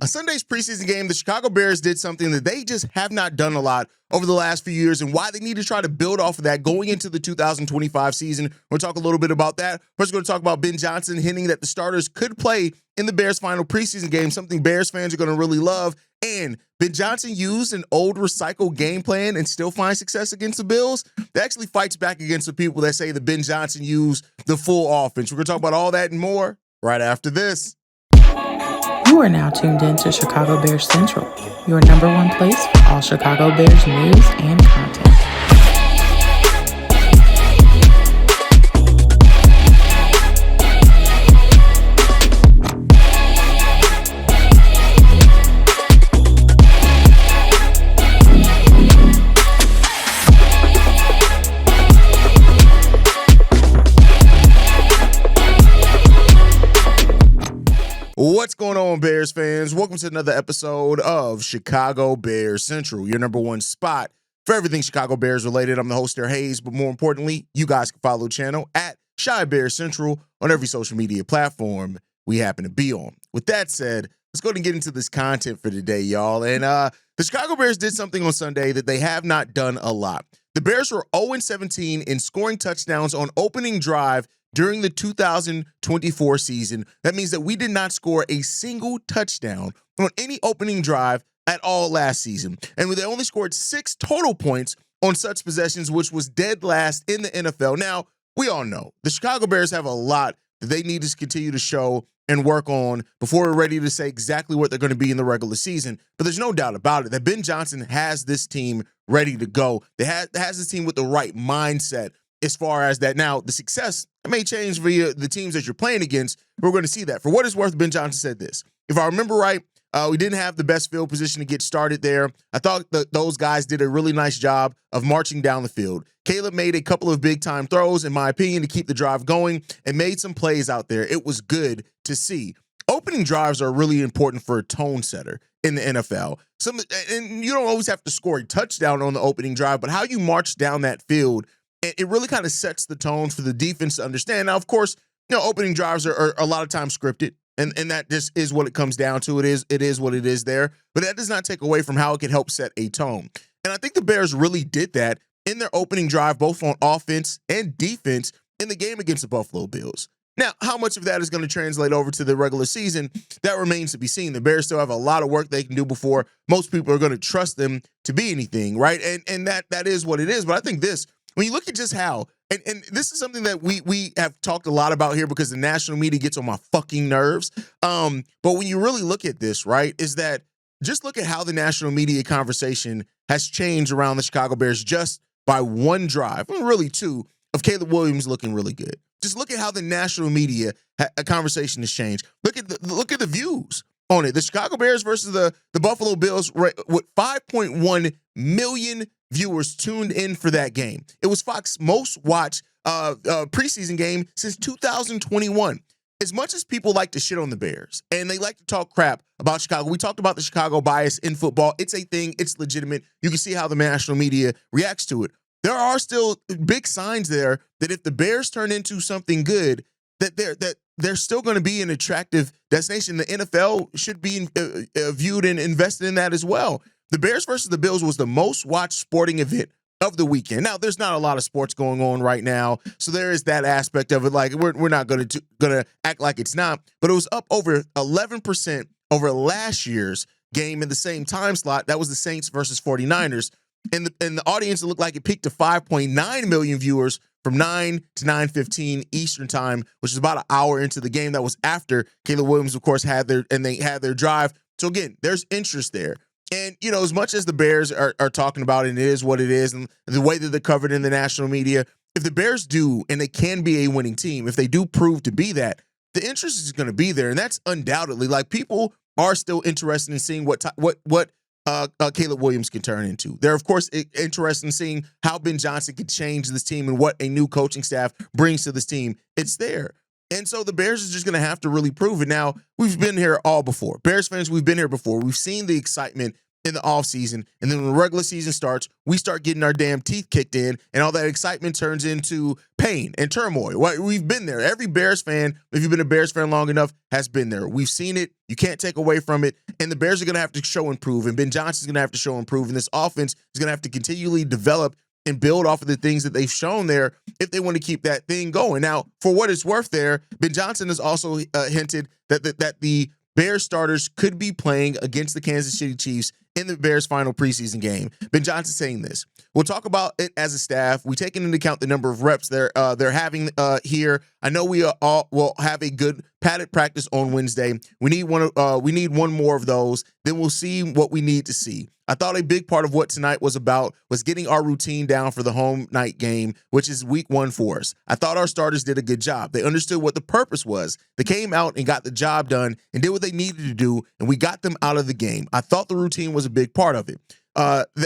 On Sunday's preseason game, the Chicago Bears did something that they just have not done a lot over the last few years, and why they need to try to build off of that going into the 2025 season. We'll talk a little bit about that. First, we're going to talk about Ben Johnson hinting that the starters could play in the Bears' final preseason game, something Bears fans are going to really love. And Ben Johnson used an old recycled game plan and still finds success against the Bills. That actually fights back against the people that say that Ben Johnson used the full offense. We're going to talk about all that and more right after this. You are now tuned in to Chicago Bears Central, your number one place for all Chicago Bears news and content. What's going on, Bears fans? Welcome to another episode of Chicago Bears Central, your number one spot for everything Chicago Bears related. I'm the host there, Hayes, but more importantly, you guys can follow the channel at Chi Bears Central on every social media platform we happen to be on. With that said, let's go ahead and get into this content for today, y'all. And the Chicago Bears did something on Sunday that they have not done a lot. The Bears were 0-17 in scoring touchdowns on opening drive during the 2024 season. That means that we did not score a single touchdown on any opening drive at all last season. And they only scored 6 total points on such possessions, which was dead last in the NFL. Now, we all know the Chicago Bears have a lot that they need to continue to show and work on before we're ready to say exactly what they're going to be in the regular season. But there's no doubt about it that Ben Johnson has this team ready to go. They has this team with the right mindset as far as that. Now, the success may change via the teams that you're playing against. We're going to see that. For what it's worth, Ben Johnson said this. If I remember right, we didn't have the best field position to get started there. I thought that those guys did a really nice job of marching down the field. Caleb made a couple of big-time throws, in my opinion, to keep the drive going and made some plays out there. It was good to see. Opening drives are really important for a tone setter in the NFL. And you don't always have to score a touchdown on the opening drive, but how you march down that field, it really kind of sets the tone for the defense to understand. Now, of course, opening drives are a lot of times scripted, and that just is what it comes down to. It is what it is there, but that does not take away from how it can help set a tone. And I think the Bears really did that in their opening drive, both on offense and defense in the game against the Buffalo Bills. Now, how much of that is going to translate over to the regular season, that remains to be seen. The Bears still have a lot of work they can do before most people are going to trust them to be anything, right? And that is what it is. But I think this, when you look at just how, and this is something that we have talked a lot about here because the national media gets on my fucking nerves. But when you really look at this, right, is that just look at how the national media conversation has changed around the Chicago Bears just by one drive, really two, of Caleb Williams looking really good. Just look at how the national media conversation has changed. Look at the views on it. The Chicago Bears versus the Buffalo Bills with 5.1 million viewers tuned in for that game. It was Fox's most watched preseason game since 2021. As much as people like to shit on the Bears and they like to talk crap about Chicago, we talked about the Chicago bias in football. It's a thing. It's legitimate. You can see how the national media reacts to it. There are still big signs there that if the Bears turn into something good, that they're still going to be an attractive destination. The NFL should be viewed and invested in that as well. The Bears versus the Bills was the most watched sporting event of the weekend. Now, there's not a lot of sports going on right now, so there is that aspect of it. Like we're not going to act like it's not, but it was up over 11% over last year's game in the same time slot. That was the Saints versus 49ers. And the audience, it looked like it peaked to 5.9 million viewers from 9 to 9:15 Eastern time, which is about an hour into the game. That was after Caleb Williams, of course, had their drive. So again, there's interest there. And, as much as the Bears are talking about it, and it is what it is, and the way that they're covered in the national media, if the Bears do, and they can be a winning team, if they do prove to be that, the interest is going to be there. And that's undoubtedly, like, people are still interested in seeing what Caleb Williams can turn into. They're, of course, interested in seeing how Ben Johnson can change this team and what a new coaching staff brings to this team. It's there. And so the Bears is just going to have to really prove it. Now, we've been here all before. Bears fans, we've been here before. We've seen the excitement in the offseason. And then when the regular season starts, we start getting our damn teeth kicked in, and all that excitement turns into pain and turmoil. We've been there. Every Bears fan, if you've been a Bears fan long enough, has been there. We've seen it. You can't take away from it. And the Bears are going to have to show improve, and Ben Johnson's going to have to show improve, and this offense is going to have to continually develop and build off of the things that they've shown there if they want to keep that thing going. Now, for what it's worth there, Ben Johnson has also hinted that the Bears starters could be playing against the Kansas City Chiefs in the Bears' final preseason game. Ben Johnson saying this: "We'll talk about it as a staff. We take into account the number of reps they're having here. I know we all will have a good padded practice on Wednesday. We need one more of those. Then we'll see what we need to see. I thought a big part of what tonight was about was getting our routine down for the home night game, which is week 1 for us. I thought our starters did a good job. They understood what the purpose was. They came out and got the job done and did what they needed to do, and we got them out of the game. I thought the routine was a big part of it.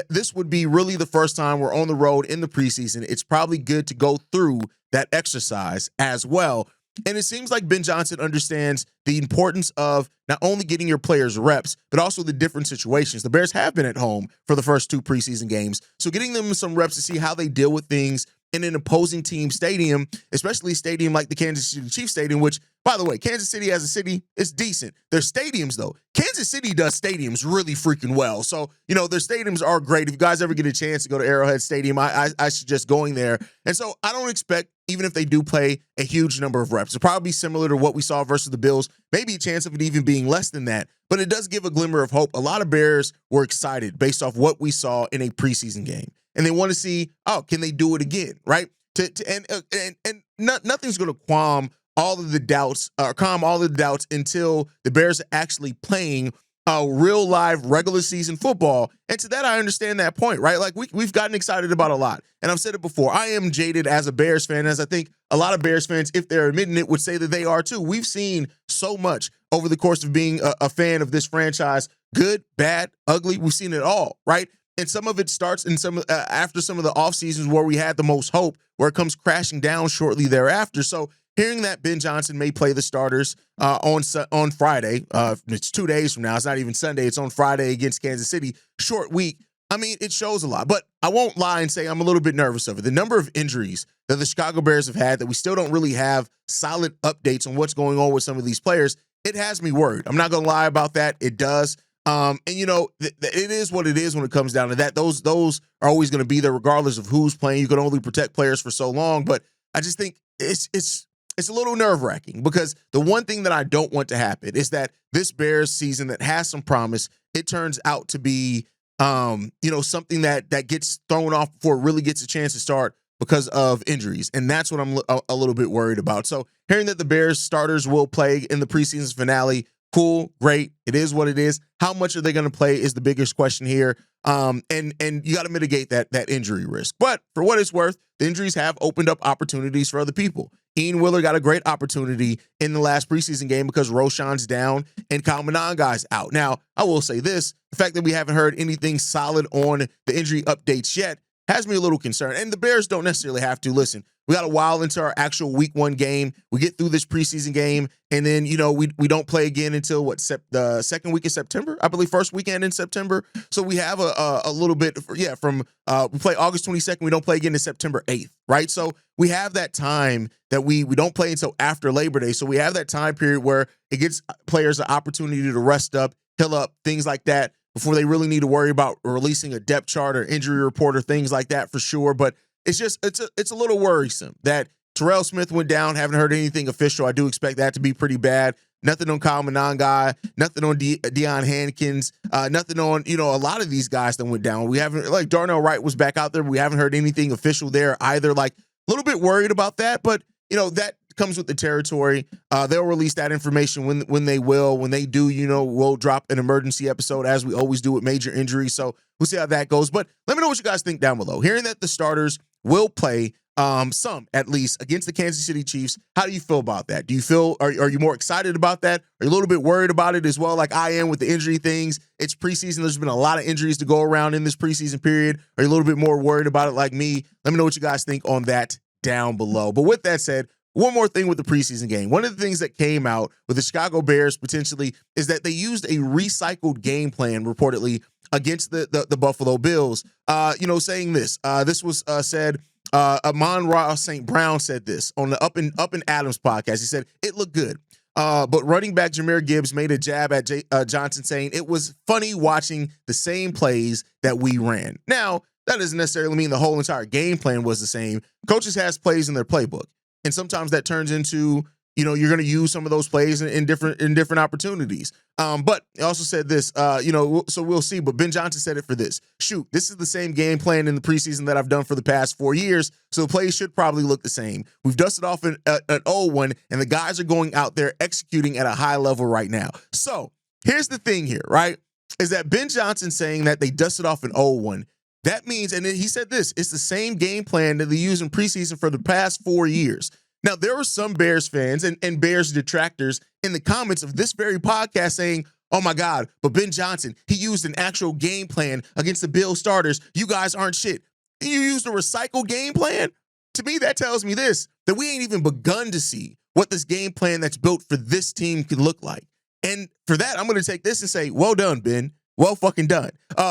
This would be really the first time we're on the road in the preseason. It's probably good to go through that exercise as well." And it seems like Ben Johnson understands the importance of not only getting your players reps, but also the different situations. The Bears have been at home for the first 2 preseason games. So getting them some reps to see how they deal with things in an opposing team stadium, especially a stadium like the Kansas City Chiefs Stadium, which, by the way, Kansas City as a city is decent. Their stadiums, though, Kansas City does stadiums really freaking well. So, their stadiums are great. If you guys ever get a chance to go to Arrowhead Stadium, I suggest going there. And so I don't expect, even if they do play, a huge number of reps. It'll probably be similar to what we saw versus the Bills, maybe a chance of it even being less than that. But it does give a glimmer of hope. A lot of Bears were excited based off what we saw in a preseason game. And they want to see, can they do it again, right? Nothing's going to calm all of the doubts until the Bears are actually playing real live regular season football. And to that, I understand that point, right? Like we've gotten excited about a lot. And I've said it before, I am jaded as a Bears fan, as I think a lot of Bears fans, if they're admitting it, would say that they are too. We've seen so much over the course of being a fan of this franchise, good, bad, ugly. We've seen it all, right? And some of it starts in after some of the off seasons where we had the most hope, where it comes crashing down shortly thereafter. So hearing that Ben Johnson may play the starters on Friday, it's 2 days from now. It's not even Sunday. It's on Friday against Kansas City. Short week. I mean, it shows a lot. But I won't lie and say I'm a little bit nervous of it. The number of injuries that the Chicago Bears have had that we still don't really have solid updates on what's going on with some of these players, it has me worried. I'm not going to lie about that. It does. It is what it is when it comes down to that. Those are always going to be there regardless of who's playing. You can only protect players for so long. But I just think it's a little nerve-wracking, because the one thing that I don't want to happen is that this Bears season that has some promise, it turns out to be something that gets thrown off before it really gets a chance to start because of injuries. And that's what I'm a little bit worried about. So hearing that the Bears starters will play in the preseason finale, cool, great. It is what it is. How much are they going to play is the biggest question here. And you got to mitigate that injury risk. But for what it's worth, the injuries have opened up opportunities for other people. Ian Wheeler got a great opportunity in the last preseason game because Roshan's down and Kyle Monanga's out. Now, I will say this, the fact that we haven't heard anything solid on the injury updates yet has me a little concerned. And the Bears don't necessarily have to. Listen, we got a while into our actual week 1 game. We get through this preseason game, and then, we don't play again until the second week of September, I believe, first weekend in September. So we have a little bit, from we play August 22nd. We don't play again until September 8th, right? So we have that time that we don't play until after Labor Day. So we have that time period where it gives players an opportunity to rest up, heal up, things like that, before they really need to worry about releasing a depth chart or injury report or things like that for sure. But it's a little worrisome that Terrell Smith went down. Haven't heard anything official. I do expect that to be pretty bad. Nothing on Kyle Monangai, nothing on Deion Hankins, nothing on, a lot of these guys that went down. We haven't, like, Darnell Wright was back out there. We haven't heard anything official there either. Like, a little bit worried about that, but, that comes with the territory. They'll release that information when they will. When they do, we'll drop an emergency episode, as we always do with major injuries. So we'll see how that goes. But let me know what you guys think down below. Hearing that the starters will play, some at least, against the Kansas City Chiefs, how do you feel about that? Do you feel, are you more excited about that? Are you a little bit worried about it as well, like I am with the injury things? It's preseason. There's been a lot of injuries to go around in this preseason period. Are you a little bit more worried about it like me? Let me know what you guys think on that down below. But with that said, one more thing with the preseason game. One of the things that came out with the Chicago Bears potentially is that they used a recycled game plan, reportedly, against the Buffalo Bills, saying this. This was said. Amon-Ra St. Brown said this on the Up and Adams podcast. He said it looked good. But running back Jahmyr Gibbs made a jab at Johnson, saying it was funny watching the same plays that we ran. Now, that doesn't necessarily mean the whole entire game plan was the same. Coaches has plays in their playbook, and sometimes that turns into, you're going to use some of those plays in different opportunities. But he also said this, so we'll see. But Ben Johnson said it for this. Shoot, this is the same game plan in the preseason that I've done for the past 4 years, so the plays should probably look the same. We've dusted off an old one, and the guys are going out there executing at a high level right now. So here's the thing here, right, is that Ben Johnson saying that they dusted off an old one, that means, and he said this, it's the same game plan that they use in preseason for the past 4 years. Now, there were some Bears fans and Bears detractors in the comments of this very podcast saying, oh my God, but Ben Johnson, he used an actual game plan against the Bills starters. You guys aren't shit. You used a recycled game plan? To me, that tells me this, that we ain't even begun to see what this game plan that's built for this team could look like. And for that, I'm going to take this and say, well done, Ben. Well fucking done.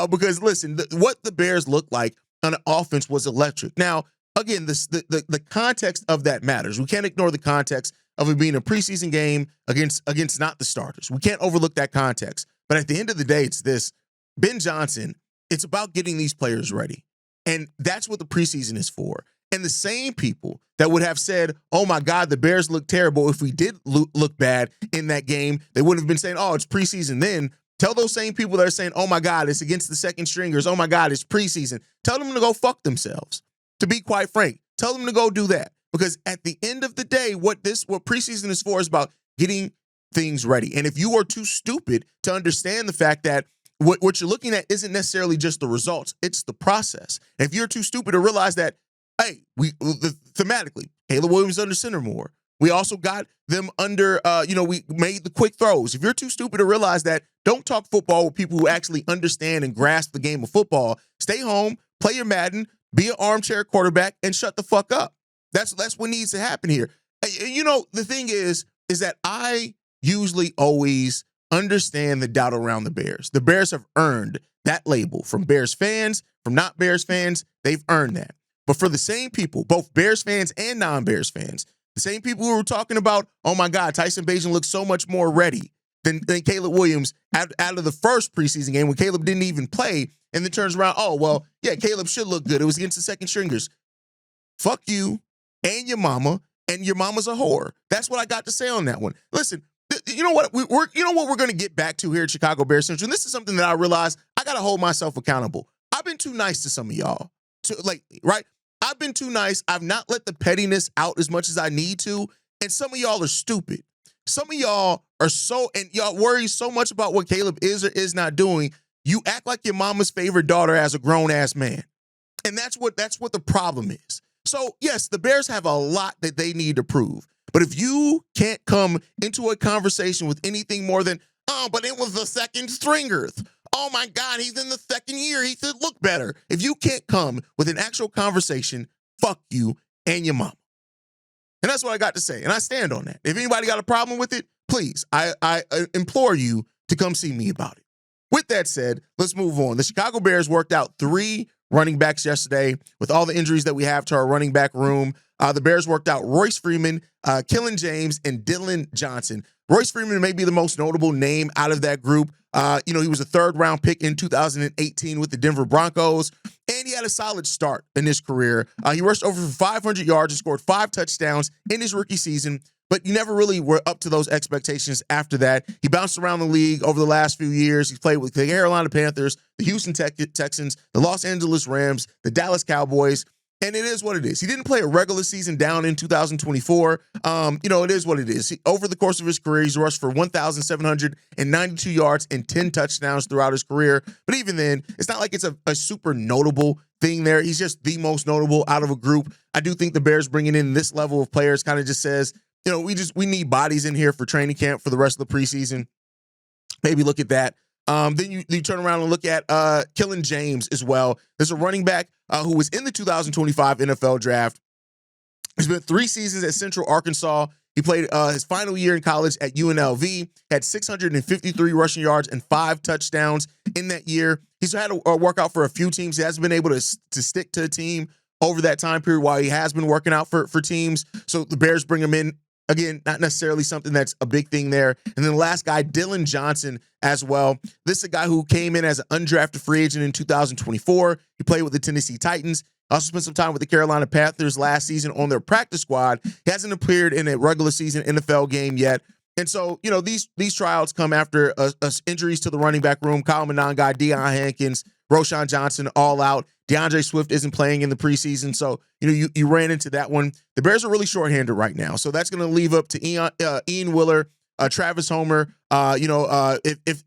Because listen, what the Bears looked like on the offense was electric. Now, again, the context of that matters. We can't ignore the context of it being a preseason game against not the starters. We can't overlook that context. But at the end of the day, it's this. Ben Johnson, it's about getting these players ready. And that's what the preseason is for. And the same people that would have said, oh my God, the Bears look terrible if we did look bad in that game, they would have been saying, oh, it's preseason then. Tell those same people that are saying, oh my God, it's against the second stringers. Oh my God, it's preseason. Tell them to go fuck themselves. To be quite frank, tell them to go do that. Because at the end of the day, what preseason is for is about getting things ready. And if you are too stupid to understand the fact that what you're looking at isn't necessarily just the results, it's the process. And if you're too stupid to realize that, hey, thematically, Caleb Williams under center more. We also got them under, we made the quick throws. If you're too stupid to realize that, don't talk football with people who actually understand and grasp the game of football. Stay home, play your Madden, be an armchair quarterback, and shut the fuck up. That's what needs to happen here. The thing is that I usually always understand the doubt around the Bears. The Bears have earned that label from Bears fans, from not Bears fans. They've earned that. But for the same people, both Bears fans and non-Bears fans, the same people who were talking about, oh my God, Tyson Bagent looks so much more ready than Caleb Williams out of the first preseason game when Caleb didn't even play, and then turns around, oh, well, yeah, Caleb should look good. It was against the second stringers. Fuck you and your mama's a whore. That's what I got to say on that one. Listen, you know what we're going to get back to here at Chicago Bears Central, and this is something that I realized I got to hold myself accountable. I've been too nice to some of y'all lately, right? I've been too nice. I've not let the pettiness out as much as I need to, and some of y'all are stupid. Some of y'all are and y'all worry so much about what Caleb is or is not doing. You act like your mama's favorite daughter as a grown-ass man. And that's what the problem is. So, yes, the Bears have a lot that they need to prove. But if you can't come into a conversation with anything more than, oh, but it was the second stringers. Oh, my God, he's in the second year. He should look better. If you can't come with an actual conversation, fuck you and your mama. And that's what I got to say. And I stand on that. If anybody got a problem with it, please, I implore you to come see me about it. With that said, let's move on. The Chicago Bears worked out 3 running backs yesterday. With all the injuries that we have to our running back room, the Bears worked out Royce Freeman, Killen James, and Dylan Johnson. Royce Freeman may be the most notable name out of that group. He was a 3rd-round pick in 2018 with the Denver Broncos, and he had a solid start in his career. He rushed over for 500 yards and scored 5 touchdowns in his rookie season, but you never really were up to those expectations after that. He bounced around the league over the last few years. He's played with the Carolina Panthers, the Houston Texans, the Los Angeles Rams, the Dallas Cowboys, and it is what it is. He didn't play a regular season down in 2024. It is what it is. Over the course of his career, he's rushed for 1,792 yards and 10 touchdowns throughout his career. But even then, it's not like it's a super notable thing there. He's just the most notable out of a group. I do think the Bears bringing in this level of players kind of just says, we need bodies in here for training camp for the rest of the preseason. Maybe look at that. Then you turn around and look at Killen James as well. There's a running back who was in the 2025 NFL draft. He spent 3 seasons at Central Arkansas. He played his final year in college at UNLV, had 653 rushing yards and 5 touchdowns in that year. He's had a workout for a few teams. He hasn't been able to stick to a team over that time period while he has been working out for teams. So the Bears bring him in. Again, not necessarily something that's a big thing there. And then the last guy, Dylan Johnson as well. This is a guy who came in as an undrafted free agent in 2024. He played with the Tennessee Titans. Also spent some time with the Carolina Panthers last season on their practice squad. He hasn't appeared in a regular season NFL game yet. And so, these tryouts come after injuries to the running back room. Kyle Monangai, Deion Hankins, Roschon Johnson all out. DeAndre Swift isn't playing in the preseason. So, you ran into that one. The Bears are really shorthanded right now. So that's going to leave up to Ian Willer, Travis Homer, if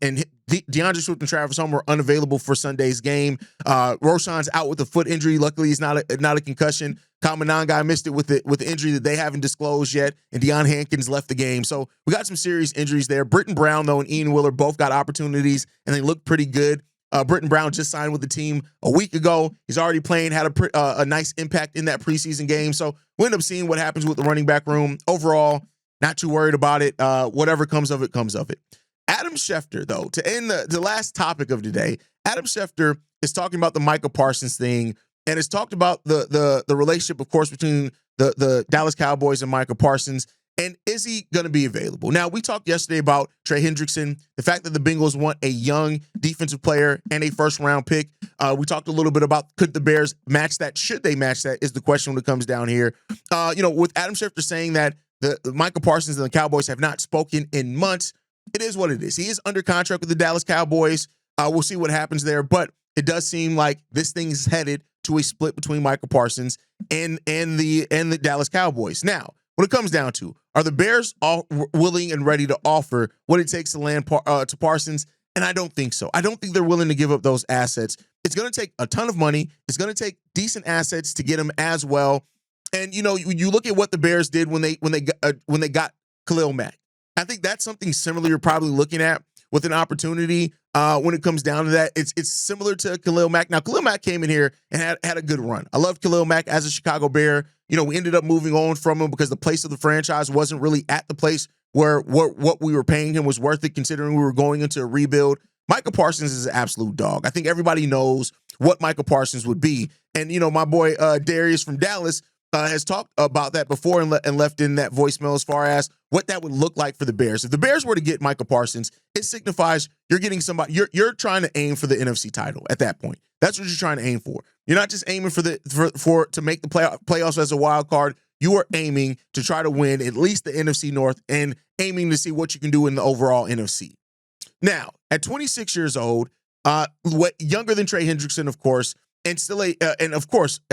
DeAndre Swift and Travis Homer are unavailable for Sunday's game. Roschon's out with a foot injury. Luckily, it's not a concussion. Kyle Monangai missed it with the injury that they haven't disclosed yet, and Deion Hankins left the game. So we got some serious injuries there. Britton Brown, though, and Ian Willer both got opportunities, and they look pretty good. Britton Brown just signed with the team a week ago. He's already playing, had a nice impact in that preseason game. So we'll end up seeing what happens with the running back room. Overall, not too worried about it. Whatever comes of it, comes of it. Adam Schefter, though, to end the last topic of today, Adam Schefter is talking about the Micah Parsons thing, and has talked about the relationship, of course, between the Dallas Cowboys and Micah Parsons. And is he going to be available? Now, we talked yesterday about Trey Hendrickson, the fact that the Bengals want a young defensive player and a first-round pick. We talked a little bit about could the Bears match that? Should they match that is the question when it comes down here. With Adam Schefter saying that the Micah Parsons and the Cowboys have not spoken in months, it is what it is. He is under contract with the Dallas Cowboys. We'll see what happens there. But it does seem like this thing is headed to a split between Michael Parsons and the Dallas Cowboys. Now, when it comes down to, are the Bears all willing and ready to offer what it takes to land to Parsons? And I don't think so. I don't think they're willing to give up those assets. It's going to take a ton of money. It's going to take decent assets to get him as well. And you look at what the Bears did when they got Khalil Mack. I think that's something similar you're probably looking at with an opportunity when it comes down to that. It's similar to Khalil Mack. Now, Khalil Mack came in here and had a good run. I love Khalil Mack as a Chicago Bear. We ended up moving on from him because the place of the franchise wasn't really at the place where what we were paying him was worth it, considering we were going into a rebuild. Micah Parsons is an absolute dog. I think everybody knows what Micah Parsons would be. And, my boy Darius from Dallas has talked about that before and left in that voicemail as far as what that would look like for the Bears. If the Bears were to get Micah Parsons, it signifies you're getting somebody, you're trying to aim for the NFC title at that point. That's what you're trying to aim for. You're not just aiming for to make the playoffs as a wild card. You are aiming to try to win at least the NFC North and aiming to see what you can do in the overall NFC. Now, at 26 years old, younger than Trey Hendrickson, of course, and still a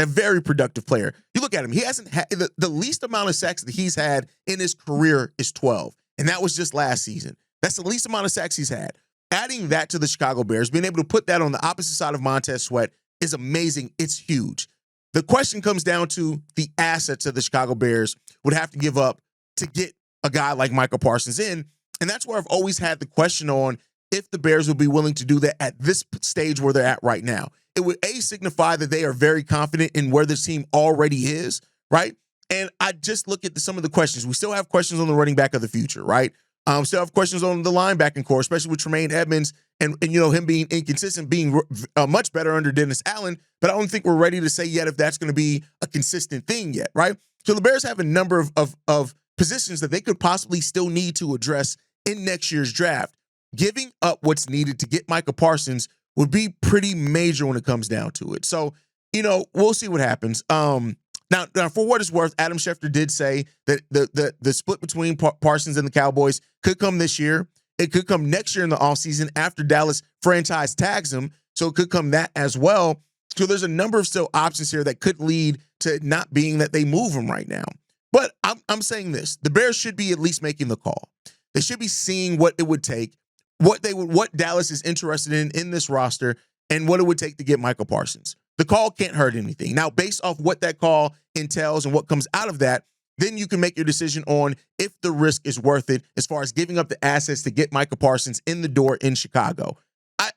very productive player. You look at him; he hasn't had the least amount of sacks that he's had in his career is 12, and that was just last season. That's the least amount of sacks he's had. Adding that to the Chicago Bears, being able to put that on the opposite side of Montez Sweat is amazing. It's huge. The question comes down to the assets that the Chicago Bears would have to give up to get a guy like Michael Parsons in, and that's where I've always had the question on if the Bears would be willing to do that at this stage where they're at right now. It would signify that they are very confident in where this team already is, right? And I just look at some of the questions. We still have questions on the running back of the future, right? Still have questions on the linebacking core, especially with Tremaine Edmonds and him being inconsistent, being much better under Dennis Allen. But I don't think we're ready to say yet if that's going to be a consistent thing yet, right? So the Bears have a number of positions that they could possibly still need to address in next year's draft. Giving up what's needed to get Micah Parsons would be pretty major when it comes down to it. So, we'll see what happens. Now, for what it's worth, Adam Schefter did say that the split between Parsons and the Cowboys could come this year. It could come next year in the offseason after Dallas franchise tags him. So it could come that as well. So there's a number of still options here that could lead to not being that they move him right now. But I'm saying this. The Bears should be at least making the call. They should be seeing what it would take, what Dallas is interested in this roster, and what it would take to get Michael Parsons. The call can't hurt anything. Now, based off what that call entails and what comes out of that, then you can make your decision on if the risk is worth it as far as giving up the assets to get Michael Parsons in the door in Chicago.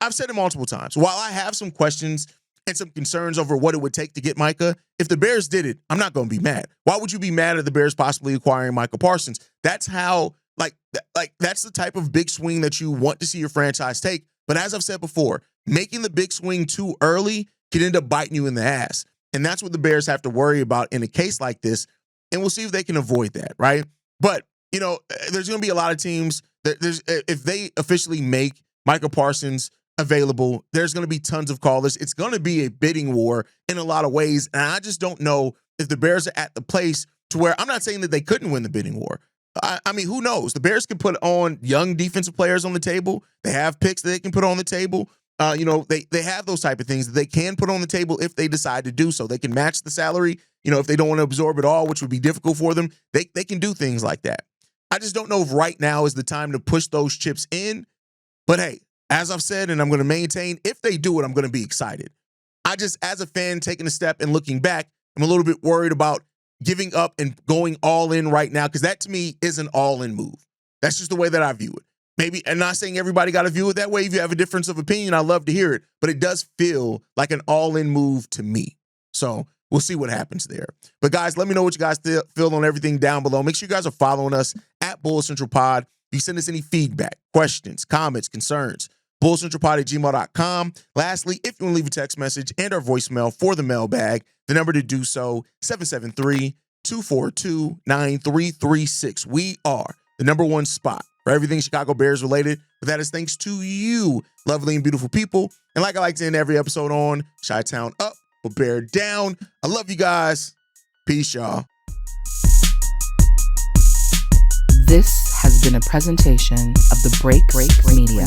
I've said it multiple times. While I have some questions and some concerns over what it would take to get Micah. If the Bears did it, I'm not going to be mad. Why would you be mad at the Bears possibly acquiring Michael Parsons? That's how, that's the type of big swing that you want to see your franchise take. But as I've said before, making the big swing too early can end up biting you in the ass. And that's what the Bears have to worry about in a case like this. And we'll see if they can avoid that, right? But, there's going to be a lot of teams that if they officially make Michael Parsons available, there's going to be tons of callers. It's going to be a bidding war in a lot of ways. And I just don't know if the Bears are at the place to where, I'm not saying that they couldn't win the bidding war. I mean, who knows? The Bears can put on young defensive players on the table. They have picks that they can put on the table. They have those type of things that they can put on the table if they decide to do so. They can match the salary. If they don't want to absorb it all, which would be difficult for them, they can do things like that. I just don't know if right now is the time to push those chips in. But hey, as I've said, and I'm going to maintain, if they do it, I'm going to be excited. I just, as a fan, taking a step and looking back, I'm a little bit worried about giving up and going all in right now, because that to me is an all-in move. That's just the way that I view it. Maybe, and not saying everybody got to view it that way. If you have a difference of opinion, I'd love to hear it. But it does feel like an all-in move to me. So we'll see what happens there. But guys, let me know what you guys feel on everything down below. Make sure you guys are following us at Bulls Central Pod. You send us any feedback, questions, comments, concerns, bullscentralpod@gmail.com. Lastly, if you want to leave a text message and our voicemail for the mailbag, the number to do so, 773-242-9336. We are the #1 spot for everything Chicago Bears related. But that is thanks to you, lovely and beautiful people. And like I like to end every episode on, Chi-Town up, but Bear down. I love you guys. Peace, y'all. This has been a presentation of the Break Media.